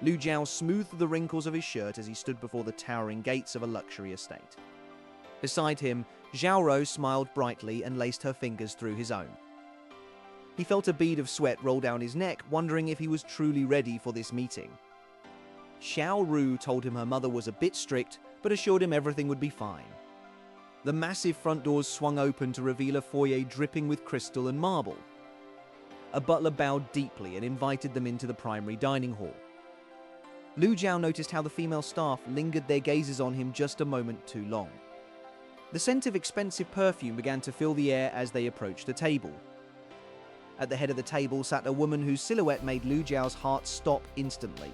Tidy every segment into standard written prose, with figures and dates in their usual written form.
Lu Jiao smoothed the wrinkles of his shirt as he stood before the towering gates of a luxury estate. Beside him, Zhao Rou smiled brightly and laced her fingers through his own. He felt a bead of sweat roll down his neck, wondering if he was truly ready for this meeting. Xiao Ru told him her mother was a bit strict, but assured him everything would be fine. The massive front doors swung open to reveal a foyer dripping with crystal and marble. A butler bowed deeply and invited them into the primary dining hall. Lu Jiao noticed how the female staff lingered their gazes on him just a moment too long. The scent of expensive perfume began to fill the air as they approached the table. At the head of the table sat a woman whose silhouette made Lu Jiao's heart stop instantly.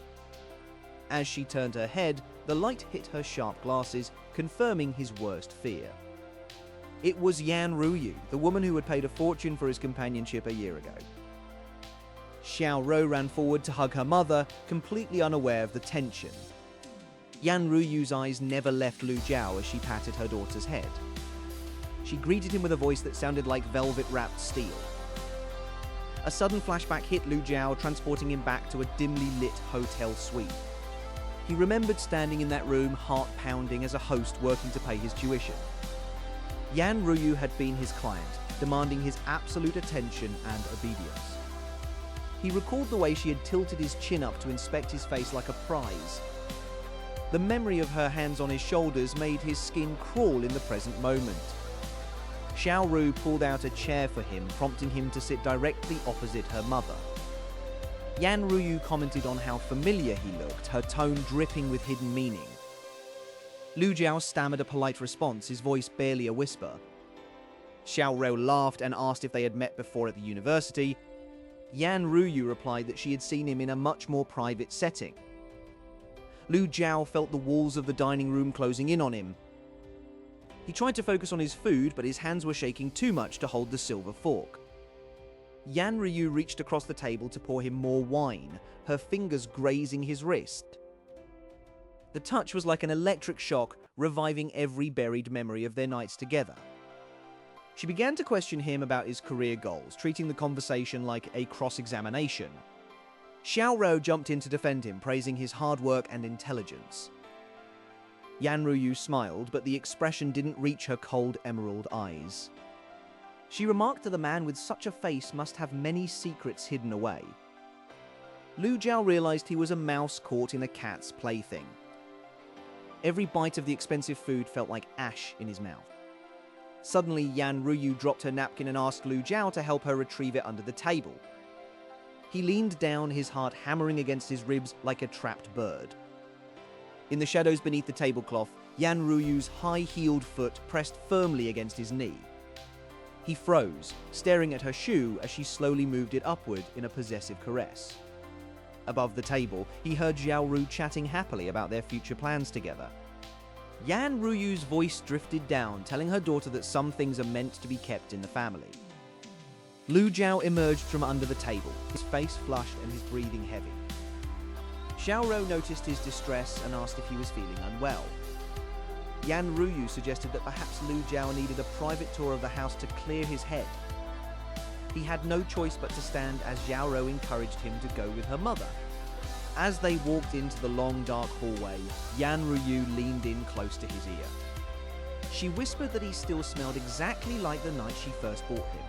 As she turned her head, the light hit her sharp glasses, confirming his worst fear. It was Yan Ruyu, the woman who had paid a fortune for his companionship a year ago. Xiao Rou ran forward to hug her mother, completely unaware of the tension. Yan Ruyu's eyes never left Lu Jiao as she patted her daughter's head. She greeted him with a voice that sounded like velvet-wrapped steel. A sudden flashback hit Lu Jiao, transporting him back to a dimly lit hotel suite. He remembered standing in that room, heart pounding, as a host working to pay his tuition. Yan Ruyu had been his client, demanding his absolute attention and obedience. He recalled the way she had tilted his chin up to inspect his face like a prize. The memory of her hands on his shoulders made his skin crawl in the present moment. Xiao Ru pulled out a chair for him, prompting him to sit directly opposite her mother. Yan Ruyu commented on how familiar he looked, her tone dripping with hidden meaning. Lu Jiao stammered a polite response, his voice barely a whisper. Xiao Rou laughed and asked if they had met before at the university. Yan Ruyu replied that she had seen him in a much more private setting. Lu Jiao felt the walls of the dining room closing in on him. He tried to focus on his food, but his hands were shaking too much to hold the silver fork. Yan Ruyu reached across the table to pour him more wine, her fingers grazing his wrist. The touch was like an electric shock, reviving every buried memory of their nights together. She began to question him about his career goals, treating the conversation like a cross-examination. Xiao Rou jumped in to defend him, praising his hard work and intelligence. Yan Ruyu smiled, but the expression didn't reach her cold emerald eyes. She remarked that the man with such a face must have many secrets hidden away. Lu Jiao realized he was a mouse caught in a cat's plaything. Every bite of the expensive food felt like ash in his mouth. Suddenly, Yan Ruyu dropped her napkin and asked Lu Jiao to help her retrieve it under the table. He leaned down, his heart hammering against his ribs like a trapped bird. In the shadows beneath the tablecloth, Yan Ruyu's high-heeled foot pressed firmly against his knee. He froze, staring at her shoe as she slowly moved it upward in a possessive caress. Above the table, he heard Xiao Ru chatting happily about their future plans together. Yan Ruyu's voice drifted down, telling her daughter that some things are meant to be kept in the family. Lu Jiao emerged from under the table, his face flushed and his breathing heavy. Xiao Rou noticed his distress and asked if he was feeling unwell. Yan Ruyu suggested that perhaps Lu Jiao needed a private tour of the house to clear his head. He had no choice but to stand as Xiao Rou encouraged him to go with her mother. As they walked into the long, dark hallway, Yan Ruyu leaned in close to his ear. She whispered that he still smelled exactly like the night she first bought him.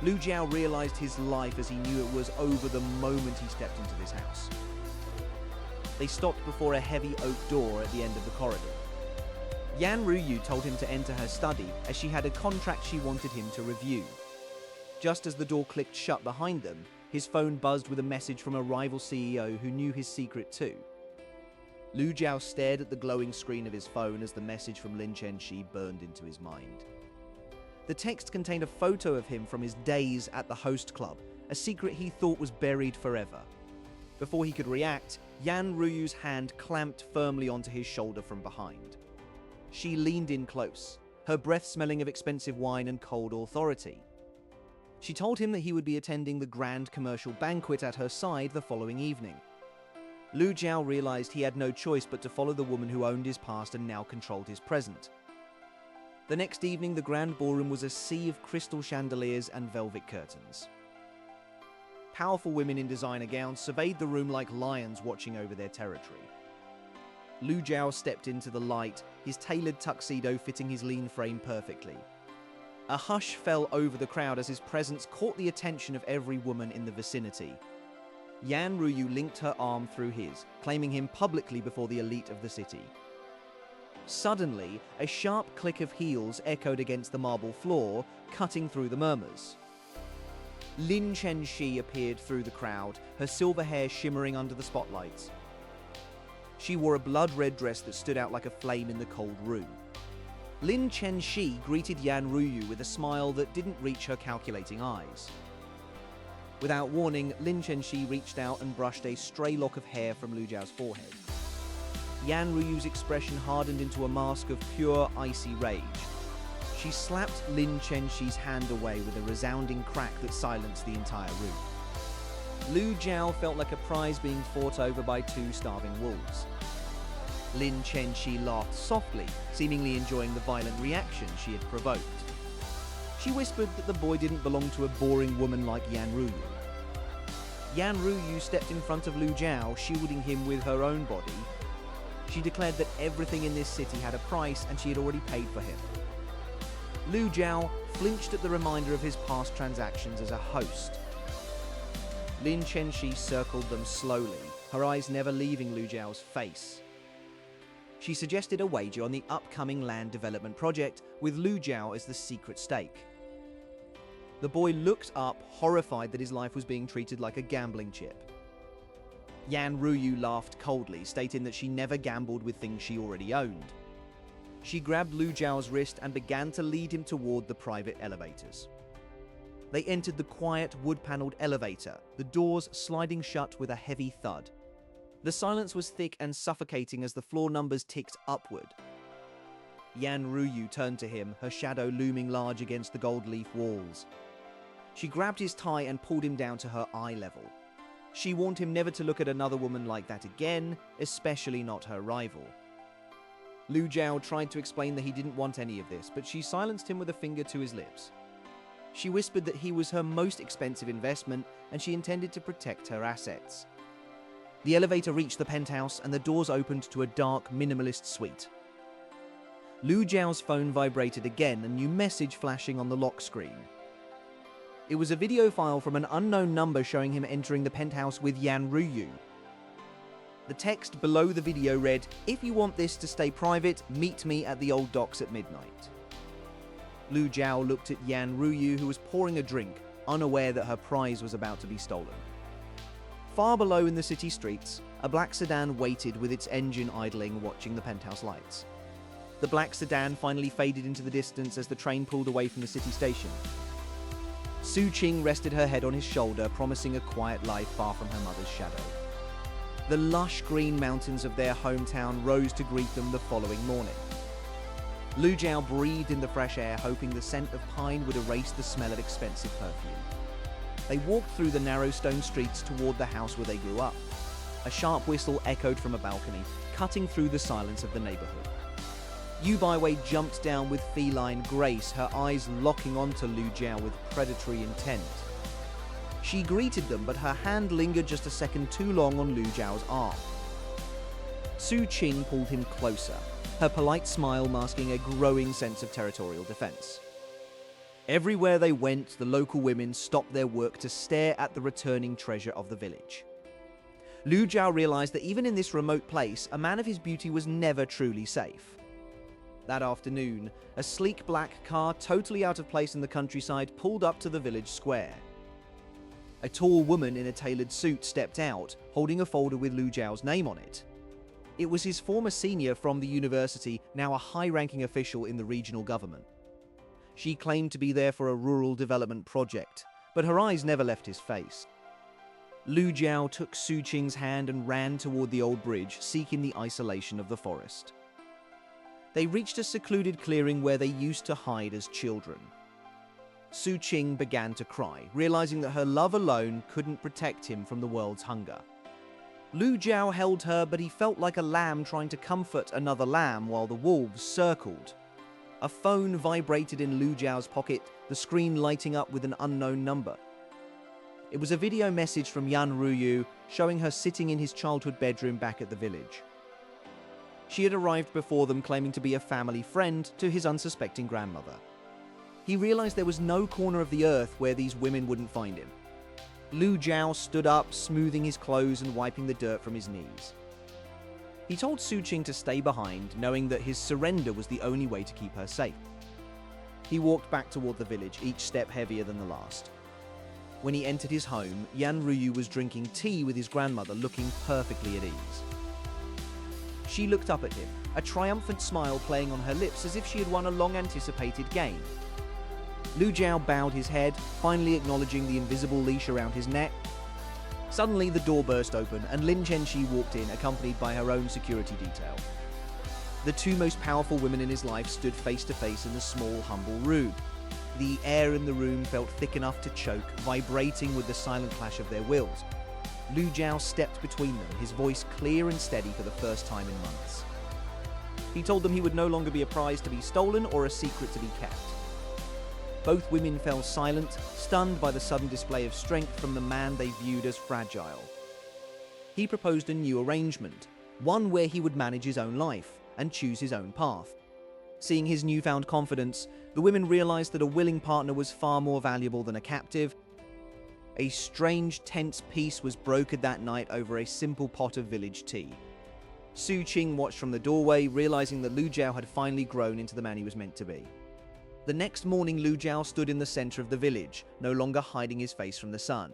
Lu Jiao realized his life as he knew it was over the moment he stepped into this house. They stopped before a heavy oak door at the end of the corridor. Yan Ruyu told him to enter her study as she had a contract she wanted him to review. Just as the door clicked shut behind them, his phone buzzed with a message from a rival CEO who knew his secret too. Lu Jiao stared at the glowing screen of his phone as the message from Lin Chenxi burned into his mind. The text contained a photo of him from his days at the host club, a secret he thought was buried forever. Before he could react, Yan Ruyu's hand clamped firmly onto his shoulder from behind. She leaned in close, her breath smelling of expensive wine and cold authority. She told him that he would be attending the grand commercial banquet at her side the following evening. Lu Jiao realized he had no choice but to follow the woman who owned his past and now controlled his present. The next evening, the grand ballroom was a sea of crystal chandeliers and velvet curtains. powerful women in designer gowns surveyed the room like lions watching over their territory. Lu Jiao stepped into the light, his tailored tuxedo fitting his lean frame perfectly. A hush fell over the crowd as his presence caught the attention of every woman in the vicinity. Yan Ruyu linked her arm through his, claiming him publicly before the elite of the city. Suddenly, a sharp click of heels echoed against the marble floor, cutting through the murmurs. Lin Chenxi appeared through the crowd, her silver hair shimmering under the spotlights. She wore a blood-red dress that stood out like a flame in the cold room. Lin Chenxi greeted Yan Ruyu with a smile that didn't reach her calculating eyes. Without warning, Lin Chenxi reached out and brushed a stray lock of hair from Lu Jiao's forehead. Yan Ruyu's expression hardened into a mask of pure, icy rage. She slapped Lin Chenxi's hand away with a resounding crack that silenced the entire room. Lu Jiao felt like a prize being fought over by two starving wolves. Lin Chenxi laughed softly, seemingly enjoying the violent reaction she had provoked. She whispered that the boy didn't belong to a boring woman like Yan Ruyu. Yan Ruyu stepped in front of Lu Jiao, shielding him with her own body. She declared that everything in this city had a price and she had already paid for him. Lu Jiao flinched at the reminder of his past transactions as a host. Lin Chenxi circled them slowly, her eyes never leaving Lu Jiao's face. She suggested a wager on the upcoming land development project with Lu Jiao as the secret stake. The boy looked up, horrified that his life was being treated like a gambling chip. Yan Ruyu laughed coldly, stating that she never gambled with things she already owned. She grabbed Lu Jiao's wrist and began to lead him toward the private elevators. They entered the quiet, wood-paneled elevator, the doors sliding shut with a heavy thud. The silence was thick and suffocating as the floor numbers ticked upward. Yan Ruyu turned to him, her shadow looming large against the gold leaf walls. She grabbed his tie and pulled him down to her eye level. She warned him never to look at another woman like that again, especially not her rival. Lu Jiao tried to explain that he didn't want any of this, but she silenced him with a finger to his lips. She whispered that he was her most expensive investment and she intended to protect her assets. The elevator reached the penthouse and the doors opened to a dark, minimalist suite. Lu Jiao's phone vibrated again, a new message flashing on the lock screen. It was a video file from an unknown number showing him entering the penthouse with Yan Ruyu. The text below the video read, "If you want this to stay private, meet me at the old docks at midnight." Lu Jiao looked at Yan Ruyu, who was pouring a drink, unaware that her prize was about to be stolen. Far below in the city streets, a black sedan waited with its engine idling, watching the penthouse lights. The black sedan finally faded into the distance as the train pulled away from the city station. Su Qing rested her head on his shoulder, promising a quiet life far from her mother's shadow. The lush green mountains of their hometown rose to greet them the following morning. Lu Jiao breathed in the fresh air, hoping the scent of pine would erase the smell of expensive perfume. They walked through the narrow stone streets toward the house where they grew up. A sharp whistle echoed from a balcony, cutting through the silence of the neighborhood. Yu Baiwei jumped down with feline grace, her eyes locking onto Lu Jiao with predatory intent. She greeted them, but her hand lingered just a second too long on Lu Jiao's arm. Su Qing pulled him closer, her polite smile masking a growing sense of territorial defense. Everywhere they went, the local women stopped their work to stare at the returning treasure of the village. Lu Jiao realized that even in this remote place, a man of his beauty was never truly safe. That afternoon, a sleek black car, totally out of place in the countryside, pulled up to the village square. A tall woman in a tailored suit stepped out, holding a folder with Lu Jiao's name on it. It was his former senior from the university, now a high-ranking official in the regional government. She claimed to be there for a rural development project, but her eyes never left his face. Lu Jiao took Su Qing's hand and ran toward the old bridge, seeking the isolation of the forest. They reached a secluded clearing where they used to hide as children. Su Qing began to cry, realizing that her love alone couldn't protect him from the world's hunger. Lu Jiao held her, but he felt like a lamb trying to comfort another lamb while the wolves circled. A phone vibrated in Lu Jiao's pocket, the screen lighting up with an unknown number. It was a video message from Yan Ruyu showing her sitting in his childhood bedroom back at the village. She had arrived before them claiming to be a family friend to his unsuspecting grandmother. He realized there was no corner of the earth where these women wouldn't find him. Lu Jiao stood up, smoothing his clothes and wiping the dirt from his knees. He told Su Qing to stay behind, knowing that his surrender was the only way to keep her safe. He walked back toward the village, each step heavier than the last. When he entered his home, Yan Ruyu was drinking tea with his grandmother, looking perfectly at ease. She looked up at him, a triumphant smile playing on her lips as if she had won a long-anticipated game. Lu Jiao bowed his head, finally acknowledging the invisible leash around his neck. Suddenly, the door burst open, and Lin Chenxi walked in, accompanied by her own security detail. The two most powerful women in his life stood face to face in the small, humble room. The air in the room felt thick enough to choke, vibrating with the silent clash of their wills. Lu Jiao stepped between them, his voice clear and steady for the first time in months. He told them he would no longer be a prize to be stolen or a secret to be kept. Both women fell silent, stunned by the sudden display of strength from the man they viewed as fragile. He proposed a new arrangement, one where he would manage his own life and choose his own path. Seeing his newfound confidence, the women realized that a willing partner was far more valuable than a captive. A strange, tense peace was brokered that night over a simple pot of village tea. Su Qing watched from the doorway, realizing that Lu Jiao had finally grown into the man he was meant to be. The next morning, Lu Jiao stood in the center of the village, no longer hiding his face from the sun.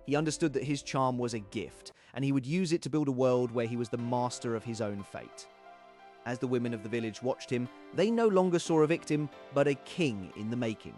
He understood that his charm was a gift, and he would use it to build a world where he was the master of his own fate. As the women of the village watched him, they no longer saw a victim, but a king in the making.